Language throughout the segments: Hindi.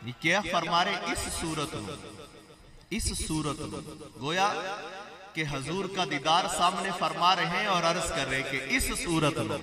क्या फरमा रहे इस सूरत गोया कि हजूर का दीदार सामने फरमा रहे हैं और अर्ज कर रहे कि इस सूरत में।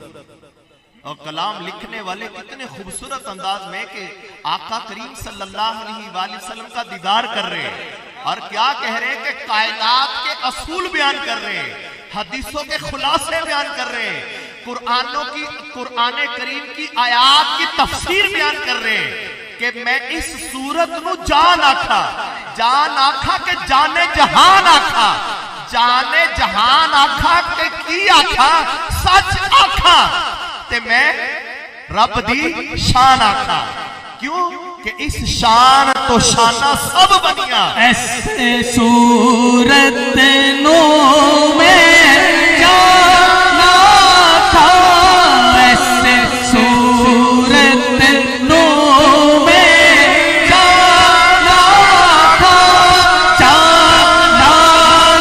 और कलाम लिखने वाले कितने खूबसूरत अंदाज में कि आका करीम सल्लल्लाहु अलैहि वसल्लम का दीदार कर रहे हैं और क्या कह रहे हैं कि कायनात के असूल बयान कर रहे हैं, हदीसों के खुलासे बयान कर रहे हैं, कुरान करीम की आयात की तफसीर बयान कर रहे हैं कि मैं इस सूरत नू जान आखा के जाने जहान आखा, जाने जहान आखा के की आखा सच आखा ते मैं रब दी शान आखा। क्यों कि इस शान तो शाना सब बनिया। ऐसे सूरत नो में जाना था, ऐसे सूरत नो में जाना था, जाना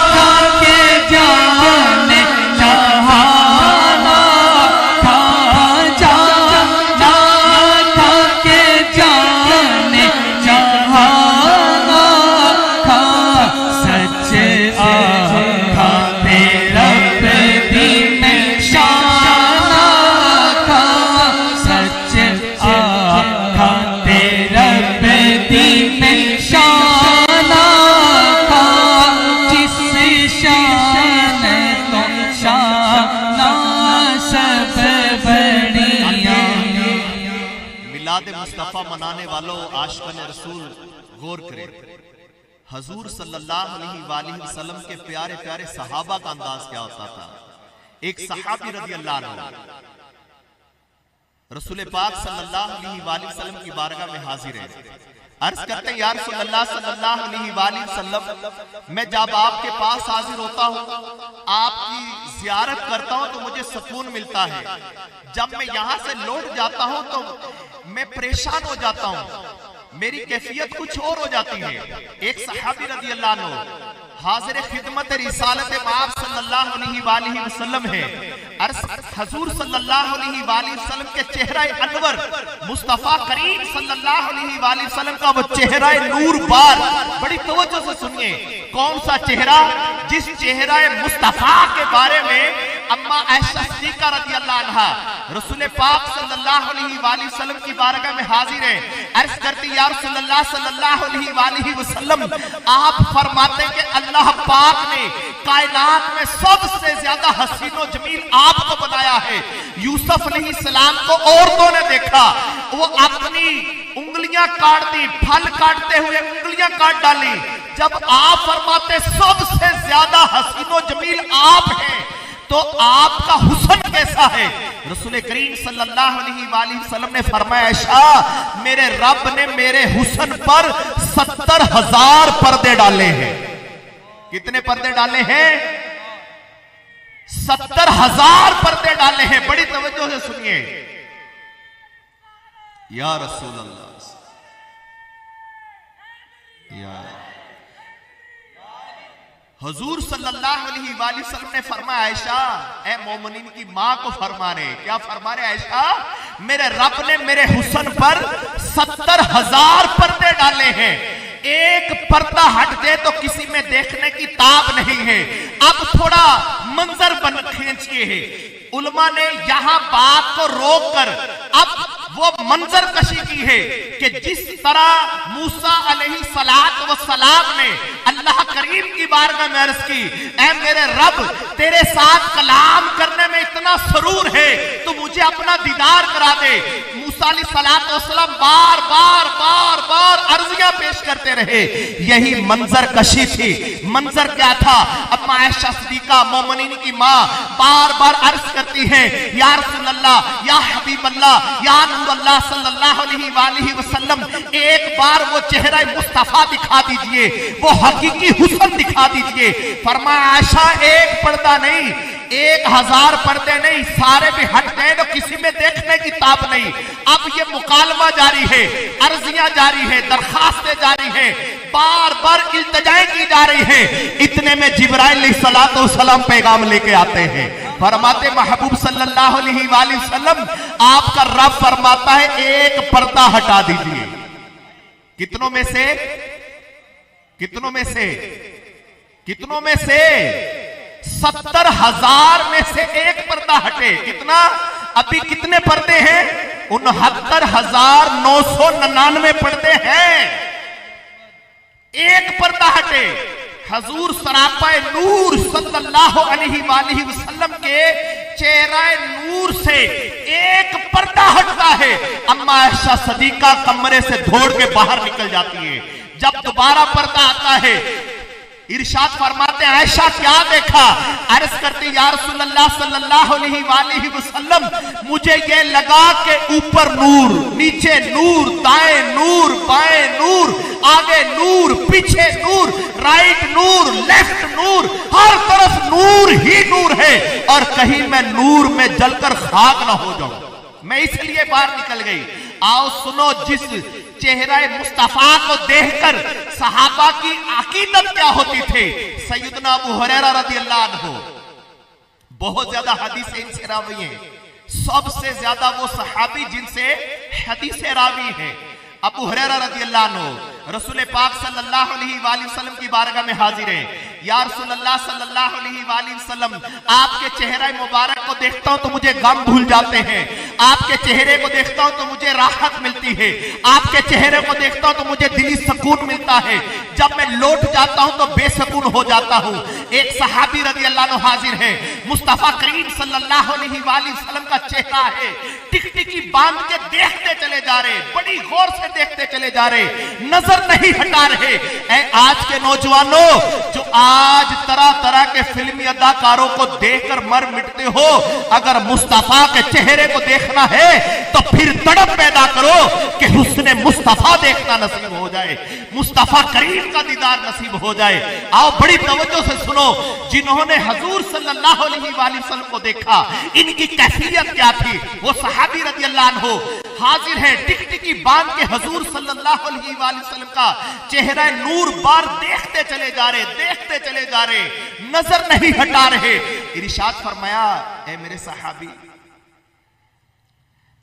था के जाने जहाना था, जाना था के जाने जहाना था। सच आखा तेरा दीन शाना था, सच आखा तेरा दीन शाना था, जिस शान तो शाना सब बढ़िया। मिलाद मुस्तफा मनाने वालों, आशिकान रसूल गौर करें, हजूर सल्लल्लाहु अलैहि वसल्लम के प्यारे प्यारे सहाबा का अंदाज क्या होता था। एक सहाबी रज़ी अल्लाह अन्हु रसूल पाक सल्लल्लाहु अलैहि वसल्लम की बारगाह में हाजिर है, अर्ज करते हैं या रसूलल्लाह सल्लल्लाहु अलैहि वसल्लम, मैं जब आपके पास हाजिर होता हूँ, आपकी ज़ियारत करता हूँ तो मुझे सुकून मिलता है, जब मैं यहाँ से लौट जाता हूँ तो मैं परेशान हो जाता हूँ, मेरी कैफियत कुछ और हो जाती है। एक सहाबी रज़ी अल्लाह अन्हु हाजिर खिदमत रिसालत माब सल्लल्लाहु अलैहि वसल्लम है, हजूर सल्लल्लाहु अलैहि वसल्लम के चेहरा अनवर मुस्तफा करीम सल्लल्लाहु अलैहि वसल्लम का वो चेहरा नूर बार, बड़ी तवज्जो से सुनिए, कौन सा चेहरा, जिस चेहरा मुस्तफा के बारे में अम्मा आयशा सिद्दीका रज़ी अल्लाह अन्हा रसूल पाक सल्लल्लाहु अलैहि वसल्लम की बारगाह में हाजिर है, अर्ज करती या रसूलल्लाह सल्लल्लाहु अलैहि वसल्लम, आप फरमाते कि अल्लाह पाक ने कायनात में सबसे ज्यादा हसीनो जमील आपको बनाया है। यूसुफ अलैहिस्सलाम को औरतों ने देखा, वो अपनी उंगलियां काट दी, फल काटते हुए उंगलियां काट डाली, जब आप फरमाते सबसे ज्यादा हसीनो जमील आप हैं, तो आपका हुस्न कैसा है। रसूल करीम सल्लल्लाहु अलैहि वसल्लम ने फरमाया, आयशा मेरे रब ने मेरे हुस्न पर 70,000 पर्दे डाले हैं। कितने पर्दे डाले हैं? 70,000 पर्दे डाले हैं। बड़ी तवज्जो से सुनिए, या रसूल अल्लाह, या हुजूर सल्लल्लाहु अलैहि वसल्लम ने फरमाया, आयशा ए मोमिनीन की मां को फरमा रहे, क्या फरमा रहे, आयशा मेरे रब ने मेरे हुस्न पर 70,000 पर्दे डाले हैं, एक पर्दा हट दे तो किसी में देखने की ताब नहीं है। अब थोड़ा मंजर बन खींचिए है। उलमा ने यहां बात को रोक कर अब वो मंजर कशी की है कि जिस तरह मूसा अलैहिस्सलात व सलाम ने अल्लाह करीम की बारगाह में अर्ज की, ऐ मेरे रब तेरे साथ कलाम करने में इतना सरूर है तो मुझे अपना दीदार करा दे। मूसा अलैहिस्सलात व सलाम बार बार बार बार अर्जियां पेश करते रहे। यही मंजर कशी थी। मंजर क्या था? अम्मा आयशा सिद्दीका मोमिनीन की मां बार बार अर्ज करती है, या रसूल अल्लाह, या हबीब अल्लाह, या अल्लाह सल्लल्लाहु अलैहि वसल्लम, एक बार वो चेहरा मुस्तफा दिखा दीजिए, वो हकीकी हुस्न दिखा दीजिए। फरमाया, आयशा एक पर्दा नहीं, 1000 पर्दे नहीं, सारे भी हट गए तो किसी में देखने की ताब नहीं। अब ये मुकालमा जारी है, अर्जियां जारी है, दरखास्तें जारी है, बार बार इल्तिजाएं की जा रही है। इतने में जिब्राइल अलैहिस्सलातु वस्सलाम पैगाम लेके आते हैं। फरमाते महबूब सल्लल्लाहु अलैहि वसल्लम, आपका रब फरमाता है एक पर्दा हटा दीजिए। कितनों में से? कितनों में से? कितनों में से? 70,000 में से एक पर्दा हटे। कितना? अभी कितने पर्दे हैं? 69,999 पर्दे हैं। एक पर्दा हटे। हजूर सरापाए नूर सल्लल्लाहु अलैहि वसल्लम के चेहरा नूर से एक पर्दा हटता है। अम्मा आयशा सदीका कमरे से दौड़ के बाहर निकल जाती है। जब दोबारा पर्दा आता है, इरशाद फरमाते हैं, आयशा क्या देखा? अर्ज करती, या रसूलल्लाह सल्लल्लाहु अलैहि वसल्लम, मुझे ये लगा कि ऊपर नूर, नीचे नूर, दाएं नूर, बाएं नूर, आगे नूर, पीछे नूर, राइट नूर, लेफ्ट नूर, हर तरफ नूर ही नूर है और कहीं मैं नूर में जलकर खाक ना हो जाऊं। मैं इसलिए बाहर निकल गई। आओ सुनो, जिस चेहरा मुस्तफा को देखकर सहाबा की अकीदत क्या होती थी। सैयदना अबू हुरैरा रज़ियल्लाहु अन्हु, बहुत ज्यादा हदीसें इनसे रावी हैं। सबसे ज्यादा वो सहाबी जिनसे हदीसें रावी हैं अबू हुरैरा रज़ियल्लाहु अन्हु रसूल पाक सल्लल्लाहु अलैहि वसल्लम की बारगाह में हाजिर है। या रसूलल्लाह सल्लल्लाहु अलैहि वसल्लम, आपके चेहरे मुबारक को देखता हूं तो मुझे गम भूल जाते हैं। आपके चेहरे को देखता हूं तो मुझे राहत मिलती है। आपके चेहरे को देखता हूं तो मुझे दिली सुकून मिलता है। जब मैं लौट जाता हूं तो बेसुकून हो जाता हूं। एक सहाबी रज़ियल्लाहु अन्हु हाजिर है। मुस्तफा करीम सल्लल्लाहु अलैहि वसल्लम का चेहरा है, टिकटिकी बांध के देखते चले जा रहे, बड़ी गौर से देखते चले जा रहे, नजर नहीं हटा रहे। आज के नौजवानों जो आज तरह तरह के फिल्मी अदाकारों को देखकर मर मिटते हो, अगर मुस्तफा के चेहरे को देखना है तो फिर तड़प पैदा करो कि हुस्ने मुस्तफा देखना नसीब हो जाए, मुस्तफा करीम का दीदार नसीब हो जाए। आओ बड़ी तवज्जो से सुनो, जिन्होंने हजूर सल्लल्लाहु अलैहि वसल्लम को देखा, इनकी कैफियत क्या थी। वो सहाबी रज़ियल्लाहु अन्हु हाजिर है, टिकटिकी बांध के हजूर सल्लल्लाहु अलैहि वसल्लम का चेहरा नूर बार देखते चले जा रहे, देखते चले जा रहे, नजर नहीं हटा रहे। इरशाद फरमाया, ए मेरे सहाबी,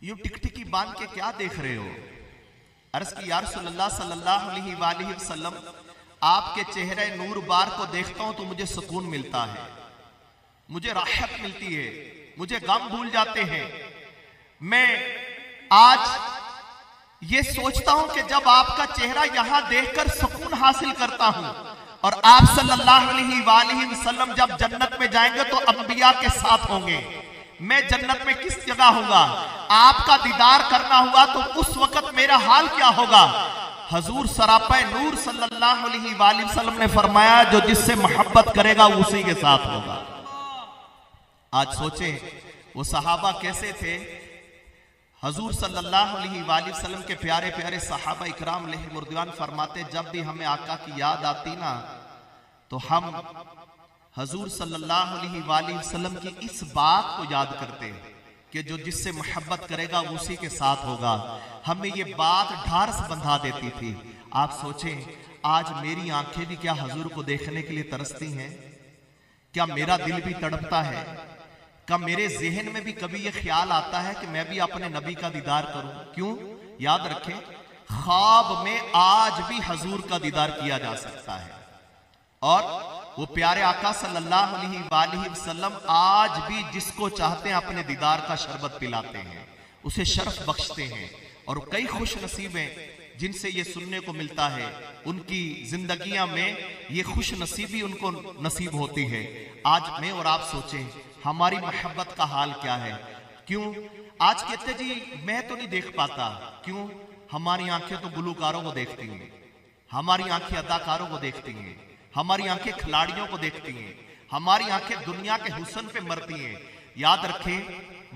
यूं टिकटिकी बांध के क्या देख रहे हो? अर्ज की, या रसूलल्लाह सल्लल्लाहु अलैहि वसल्लम, आपके चेहरे नूर बार को देखता हूं तो मुझे सुकून मिलता है, मुझे राहत मिलती है, मुझे गम भूल जाते हैं। मैं आज ये सोचता हूं कि जब आपका चेहरा यहां देखकर सुकून हासिल करता हूं और आप सल्लल्लाहु अलैहि वसल्लम जब जन्नत में जाएंगे तो अंबिया के साथ होंगे, मैं जन्नत में किस जगह होगा? आपका दीदार करना हुआ तो उस वक्त मेरा हाल क्या होगा? हजूर सरापा नूर सल्लल्लाहु अलैहि वसल्लम ने फरमाया, जो जिससे मोहब्बत करेगा उसी के साथ होगा। आज सोचें वो सहाबा कैसे थे। हजूर सल्लल्लाहु अलैहि वसल्लम के प्यारे प्यारे सहाबा इकराम अलैहिमुर्रिदवान फरमाते, जब भी हमें आका की याद आती ना तो हम हजूर सल्लल्लाहु अलैहि वसल्लम की इस बात को याद करते कि जो जिससे मोहब्बत करेगा उसी के साथ होगा। हमें ये बात ढारस बंधा देती थी। आप सोचें, आज मेरी आंखें भी क्या हजूर को देखने के लिए तरसती हैं? क्या मेरा दिल भी तड़पता है? क्या मेरे जहन में भी कभी यह ख्याल आता है कि मैं भी अपने नबी का दीदार करूं? क्यों? याद रखें, ख्वाब में आज भी हजूर का दीदार किया जा सकता है और वो प्यारे आका सल्लल्लाहु अलैहि वसल्लम आज भी जिसको चाहते हैं अपने दीदार का शरबत पिलाते हैं, उसे शर्फ बख्शते हैं। और कई खुश नसीब हैं जिनसे ये सुनने को मिलता है, उनकी जिंदगियां में ये खुश नसीबी उनको नसीब होती है। आज मैं और आप सोचें, हमारी मोहब्बत का हाल क्या है? क्यों आज कहते जी मैं तो नहीं देख पाता? क्यों? हमारी आंखें तो गुलकारों को देखती हैं, हमारी आंखें अदाकारों को देखती हैं, हमारी आंखें खिलाड़ियों को देखती हैं, हमारी आंखें दुनिया के हुस्न पे मरती हैं। याद रखें,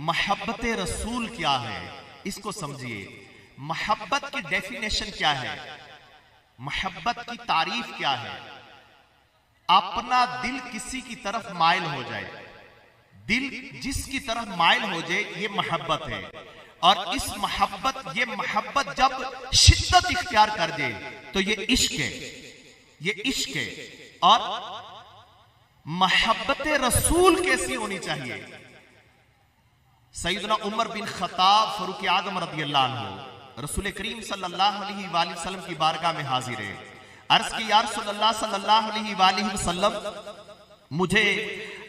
मोहब्बत रसूल क्या है, इसको समझिए। मोहब्बत की डेफिनेशन क्या है? मोहब्बत की तारीफ क्या है? अपना दिल किसी की तरफ माइल हो जाए, दिल जिसकी तरफ माइल हो जाए, ये मोहब्बत है। और इस मोहब्बत, ये मोहब्बत जब शिद्दत इख्तियार कर दे तो ये इश्क है, ये इश्क है। और मोहब्बत रसूल कैसी होनी चाहिए? सैयदना उमर बिन खत्ताब फारूक आज़म रज़ियल्लाहु अन्हु रसूल करीम सल्लल्लाहु अलैहि वसल्लम की बारगाह में हाजिर है। अर्ज की या रसूलल्लाह सल्लल्लाहु अलैहि वसल्लम, मुझे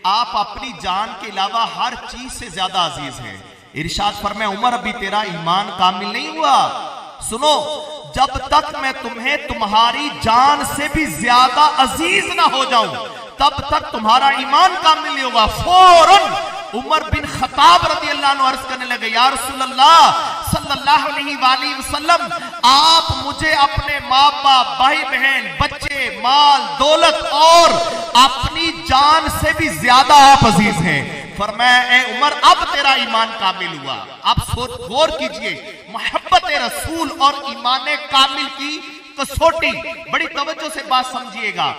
आप अपनी जान के अलावा हर चीज से ज्यादा अजीज हैं। इरशाद फरमाया, उमर अभी तेरा ईमान कामिल नहीं हुआ। सुनो, जब तक मैं तुम्हें तुम्हारी जान से भी ज्यादा अजीज ना हो जाऊं तब तक तुम्हारा ईमान कामिल नहीं होगा। फौरन उमर बिन खत्ताब रज़ी अल्लाह अन्हु अर्ज करने लगे, या रसूलल्लाह सल्लल्लाहु अलैहि वसल्लम, आप मुझे अपने माँ बाप, भाई बहन, बच्चे, माल, दौलत और अपनी जान से भी ज्यादा आप अजीज हैं। फरमाया, ए उमर, अब तेरा ईमान कामिल हुआ। आप गौर कीजिए, मोहब्बत रसूल और ईमान कामिल की कसौटी, बड़ी तवज्जो से बात समझिएगा।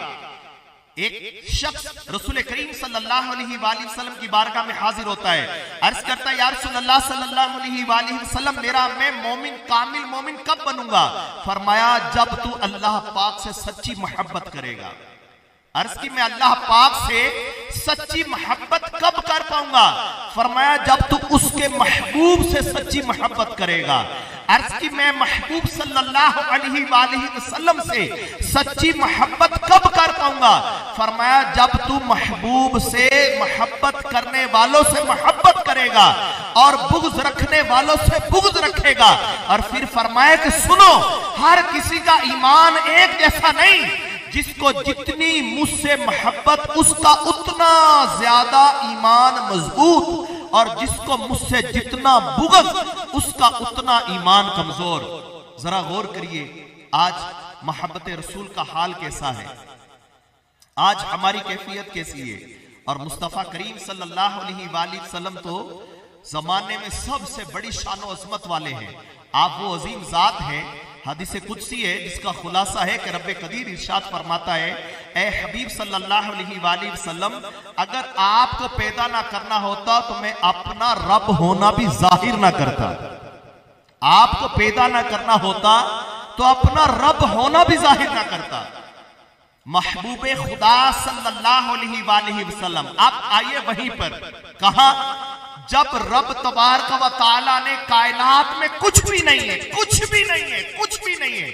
एक शख्स रसूल करीम सल्लल्लाहु अलैहि वसल्लम की बारगाह में हाजिर होता है, अर्ज करता है, या रसूलल्लाह सल्लल्लाहु अलैहि वसल्लम, मैं मोमिन, कामिल मोमिन कब बनूंगा? फरमाया, जब तू अल्लाह पाक से सच्ची मोहब्बत करेगा। अर्ज की, मैं अल्लाह पाक से सच्ची मोहब्बत कब कर पाऊंगा? फरमाया, जब तू उसके महबूब से सच्ची मोहब्बत करेगा। अर्ज की, मैं महबूब सल्लल्लाहु अलैहि वसल्लम से सच्ची मोहब्बत कब कर पाऊंगा? फरमाया, जब तू महबूब से मोहब्बत करने वालों से मोहब्बत करेगा और बुग़्ज़ रखने वालों से बुग़्ज़ रखेगा। और फिर फरमाया कि सुनो, हर किसी का ईमान एक जैसा नहीं, जिसको जितनी मुझसे मोहब्बत उसका उतना ज्यादा ईमान मजबूत, और जिसको मुझसे जितना बुग़्ज़ उसका उतना ईमान कमजोर। जरा गौर करिए, आज मोहब्बत रसूल का हाल कैसा है, आज हमारी कैफियत कैसी है। और मुस्तफ़ा करीम सल्लल्लाहु अलैहि वसल्लम तो जमाने में सबसे बड़ी शान और अज़मत वाले हैं। आप वो अजीम जात हैं, हदीस कुदसी है जिसका खुलासा है कि रब्बे कदीर इरशाद फरमाता है, ए हबीब सल्लल्लाहु अलैहि वसल्लम, अगर आपको पैदा ना करना होता तो मैं अपना रब होना भी जाहिर ना करता। आपको पैदा ना करना होता तो अपना रब होना भी जाहिर ना करता। महबूबे खुदा सल्लल्लाहु अलैहि वसल्लम, आप आइए वहीं पर, कहा जब रब तबारक व तआला ने कायनात में कुछ भी नहीं है, कुछ भी नहीं है, कुछ भी नहीं है,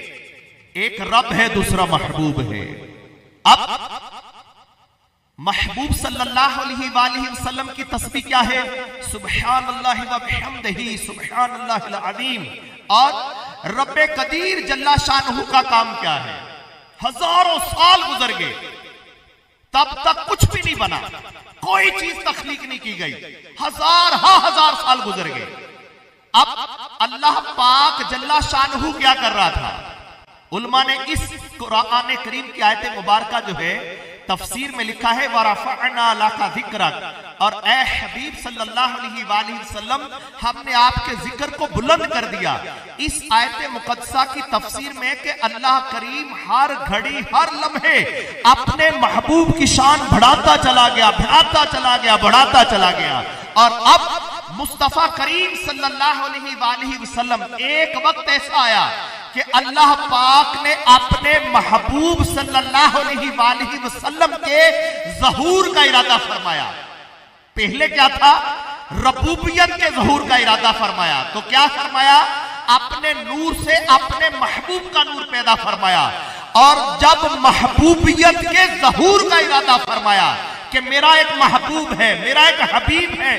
एक रब है, दूसरा महबूब है। अब महबूब सल्लल्लाहु अलैहि वसल्लम की तस्बीह क्या है? सुब्हानल्लाहि व बिहम्दिही सुब्हानल्लाहिल अज़ीम। और रब्बे कदीर जल्ला शानहू का काम क्या है? हजारों साल गुजर गए, तब तक कुछ भी नहीं बना, कोई चीज तख्लीक नहीं की गई, हजार साल गुजर गए। अब अल्लाह पाक जल्ला शानहू क्या कर रहा था? उलमा ने इस कुरान करीम की आयत मुबारका जो है तफसीर में लिखा है, वरफ़अना लका ज़िक्रक, और ए हबीब सल्लल्लाहु अलैहि वसल्लम, हमने आपके जिक्र को बुलंद कर दिया। इस आयत मुक़द्दसा की तफसीर में कि अल्लाह करीम हर घड़ी हर लम्हे अपने महबूब की शान बढ़ाता चला गया, बढ़ाता चला गया, बढ़ाता चला गया। और अब मुस्तफ़ा करीम सल्लल्लाहु अलैहि वसल्लम, एक वक्त ऐसा आया कि अल्लाह पाक ने अपने महबूब सल्लल्लाहु अलैहि वसल्लम के ज़हूर का इरादा फरमाया। पहले क्या था? रबूबियत के ज़हूर का इरादा फरमाया। तो क्या फरमाया? अपने नूर से अपने महबूब का नूर पैदा फरमाया। और जब महबूबियत के ज़हूर का इरादा फरमाया कि मेरा एक महबूब है, मेरा एक हबीब है,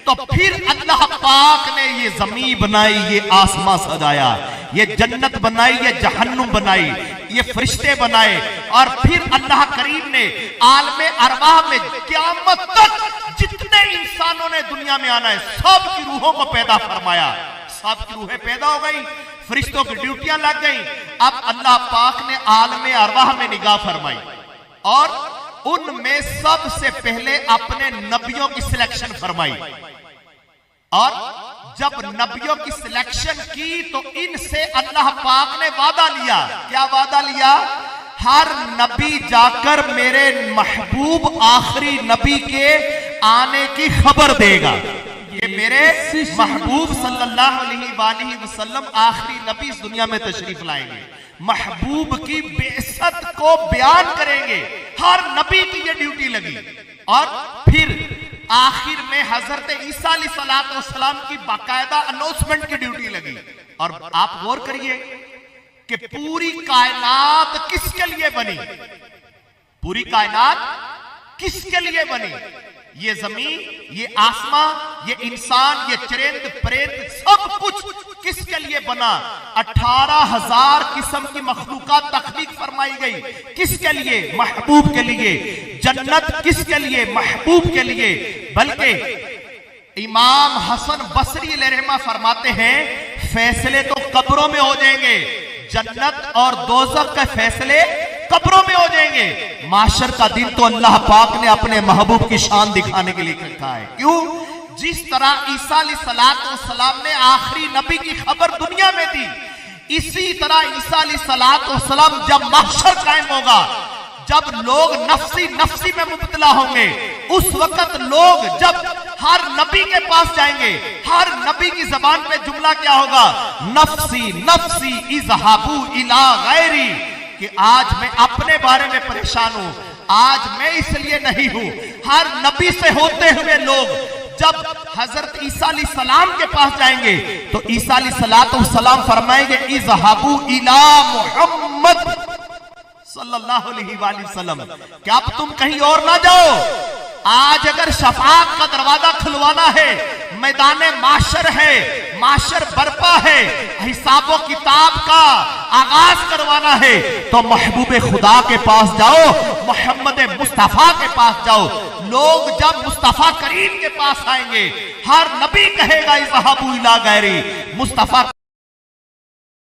तो फिर अल्लाह पाक ने ये जमीन बनाई, ये आसमां सजाया, ये जन्नत बनाई, ये जहन्नुम बनाई, ये फरिश्ते बनाए। और फिर अल्लाह करीम ने आलमे अरवाह में क़यामत तक जितने इंसानों ने दुनिया में आना है सब की रूहों को पैदा फरमाया। सब की रूहें पैदा हो गई, फरिश्तों की ड्यूटियां लग गई। अब अल्लाह पाक ने आलमे अरवाह में निगाह फरमाई और उनमें सबसे पहले अपने नबियों की सिलेक्शन फरमाई। और जब नबियों की सिलेक्शन की तो इनसे अल्लाह पाक ने वादा लिया। क्या वादा लिया? हर नबी जाकर मेरे महबूब आखिरी नबी के आने की खबर देगा। ये मेरे महबूब सल्लल्लाहु अलैहि वसल्लम आखिरी नबी इस दुनिया में तशरीफ लाएंगे, महबूब की बेइज्जत को बयान करेंगे। हर नबी की ये ड्यूटी लगी। और फिर आखिर में हजरत ईसा अलैहिस्सलाम की बाकायदा अनाउंसमेंट की ड्यूटी लगी और आप गौर करिए कि पूरी कायनात किसके लिए बनी, पूरी कायनात किसके लिए बनी? ये जमीन, ये आसमां, ये इंसान, ये चरिंद परिंद, सब कुछ किसके लिए बना? 18,000 किस्म की मखलूकात तख्लीक फरमाई गई, किसके लिए? महबूब के लिए। जन्नत किसके लिए? महबूब के लिए। बल्कि इमाम हसन बसरी रहमा फरमाते हैं फैसले तो कब्रों में हो जाएंगे, जन्नत और दोज़ख के फैसले कब्रों में हो जाएंगे। माशर का दिन तो अल्लाह पाक ने अपने महबूब की शान दिखाने के लिए रखा है। क्यों? जिस तरह ईसा अलैहिस्सलाम ने आखिरी नबी की खबर दुनिया में दी, इसी तरह ईसा अलैहिस्सलाम जब माशर कायम होगा, जब लोग नफ्सी नफ्सी में मुब्तला होंगे, उस वक्त लोग जब हर नबी के पास जाएंगे, हर नबी की जबान पे जुमला क्या होगा? नफ्सी नफ्सी इज़हाबू इला गैरी, कि आज मैं अपने बारे में परेशान हूं, आज मैं इसलिए नहीं हूं। हर नबी से होते हुए लोग जब हजरत ईसा अलैहिस्सलाम के पास जाएंगे तो ईसा अलैहिस्सलाम फरमाएंगे इज़हाबू इला मुहम्मद सल्लल्लाहु अलैहि वसल्लम, क्या अब तुम कहीं और ना जाओ? आज अगर शफाअत का दरवाजा खुलवाना है, मैदान माशर है, माशर बर्पा है, हिसाबो किताब का आगाज करवाना है, तो महबूब खुदा के पास जाओ, मोहम्मद मुस्तफा के पास जाओ। लोग जब मुस्तफा करीम के पास आएंगे, हर नबी कहेगा इज़हाबू इला गैरी, मुस्तफा